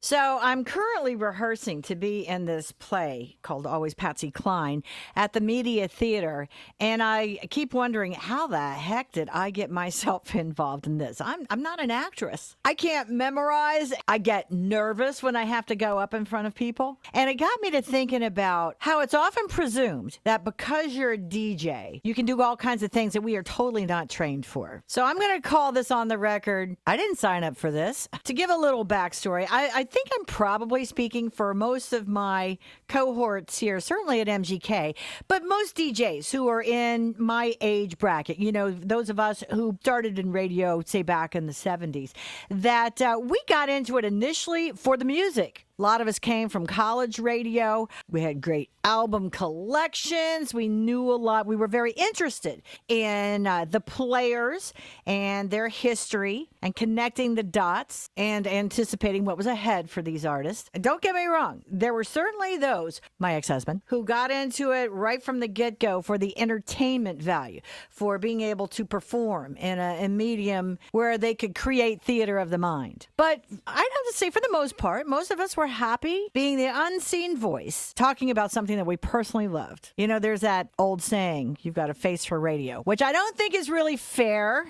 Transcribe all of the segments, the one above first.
So I'm currently rehearsing to be in this play called Always Patsy Cline at the Media Theater. And I keep wondering, how the heck did I get myself involved in this? I'm not an actress. I can't memorize. I get nervous when I have to go up in front of people. And it got me to thinking about how it's often presumed that because you're a DJ, you can do all kinds of things that we are totally not trained for. So I'm going to call this on the record. I didn't sign up for this. To give a little backstory, I think I'm probably speaking for most of my cohorts here, certainly at MGK, but most DJs who are in my age bracket, you know, those of us who started in radio, say back in the 70s, that we got into it initially for the music. A lot of us came from college radio. We had great album collections. We knew a lot. We were very interested in the players and their history and connecting the dots and anticipating what was ahead for these artists. And don't get me wrong. There were certainly those, my ex-husband, who got into it right from the get-go for the entertainment value, for being able to perform in a medium where they could create theater of the mind. But I'd have to say, for the most part, most of us were happy being the unseen voice, talking about something that we personally loved. You know, there's that old saying, you've got a face for radio, which I don't think is really fair,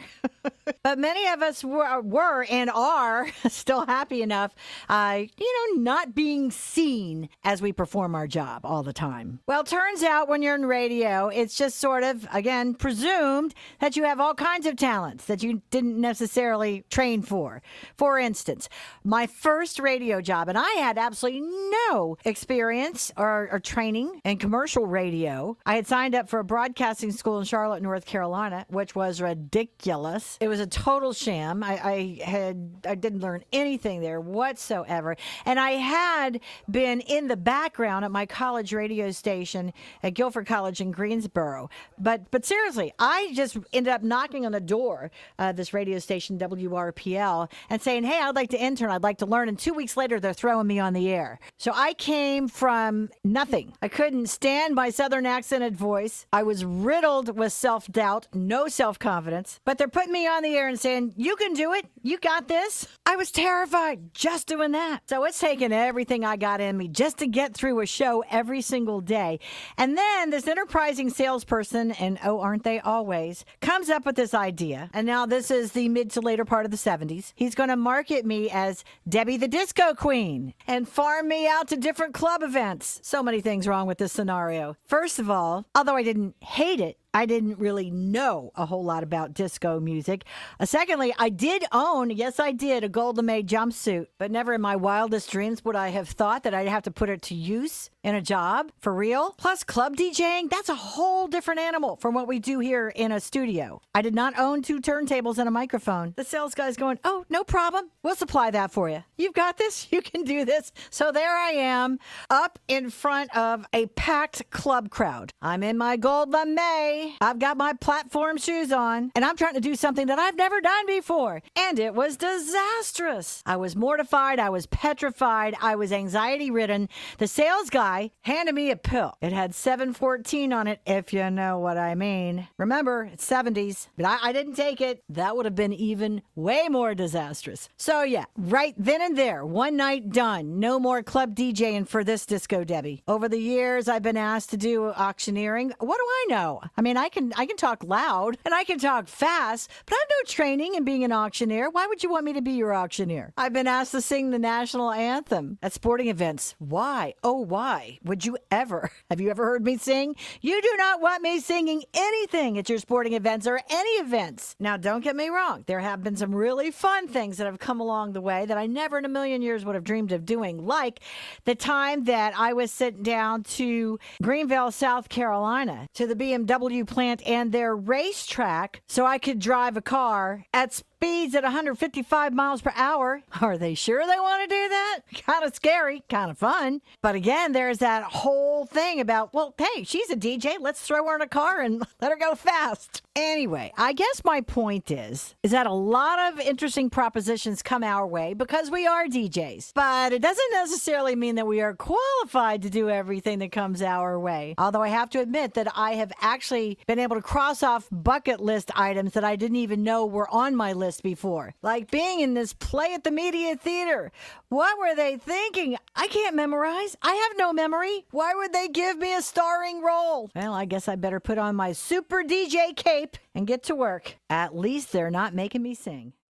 but many of us were and are still happy enough, not being seen as we perform our job all the time. Well, turns out when you're in radio, it's just sort of, again, presumed that you have all kinds of talents that you didn't necessarily train for. For instance, my first radio job, and I had absolutely no experience or training in commercial radio. I had signed up for a broadcasting school in Charlotte, North Carolina, which was ridiculous. It was a total sham. I didn't learn anything there whatsoever. And I had been in the background at my college radio station at Guilford College in Greensboro. But seriously, I just ended up knocking on the door, this radio station, WRPL, and saying, hey, I'd like to intern. I'd like to learn. And 2 weeks later, they're throwing me on the air. So I came from nothing. I couldn't stand my Southern accented voice. I was riddled with self-doubt, no self-confidence. But they're putting me on the air and saying, you can do it. You got this. I was terrified just doing that. So it's taken everything I got in me just to get through a show every single day. And then this enterprising salesperson, and oh, aren't they always, comes up with this idea. And now this is the mid to later part of the 70s. He's going to market me as Debbi the Disco Queen and farm me out to different club events. So many things wrong with this scenario. First of all, although I didn't hate it, I didn't really know a whole lot about disco music. Secondly, I did own, yes, I did, a Golda Meir jumpsuit, but never in my wildest dreams would I have thought that I'd have to put it to use in a job for real. Plus, club DJing, that's a whole different animal from what we do here in a studio. I did not own 2 turntables and a microphone. The sales guy's going, oh, no problem. We'll supply that for you. You've got this. You can do this. So there I am, up in front of a packed club crowd. I'm in my Golda Meir. I've got my platform shoes on, and I'm trying to do something that I've never done before. And it was disastrous. I was mortified. I was petrified. I was anxiety-ridden. The sales guy handed me a pill. It had 714 on it, if you know what I mean. Remember, it's 70s, but I didn't take it. That would have been even way more disastrous. So yeah, right then and there, one night done. No more club DJing for this Disco Debbi. Over the years, I've been asked to do auctioneering. What do I know? I mean, I can talk loud and I can talk fast, but I have no training in being an auctioneer. Why would you want me to be your auctioneer? I've been asked to sing the national anthem at sporting events. Why? Oh, why would you ever? Have you ever heard me sing? You do not want me singing anything at your sporting events or any events. Now, don't get me wrong. There have been some really fun things that have come along the way that I never in a million years would have dreamed of doing, like the time that I was sitting down to Greenville, South Carolina, to the BMW plant and their racetrack so I could drive a car at speeds at 155 miles per hour. Are they sure they want to do that? Kind of scary, kind of fun. But again, there's that whole thing about, well, hey, she's a DJ. Let's throw her in a car and let her go fast. Anyway, I guess my point is that a lot of interesting propositions come our way because we are DJs. But it doesn't necessarily mean that we are qualified to do everything that comes our way. Although I have to admit that I have actually been able to cross off bucket list items that I didn't even know were on my list list before, like being in this play at the Media Theater. What were they thinking? I can't memorize. I have no memory. Why would they give me a starring role? Well, I guess I better put on my super DJ cape and get to work. At least they're not making me sing.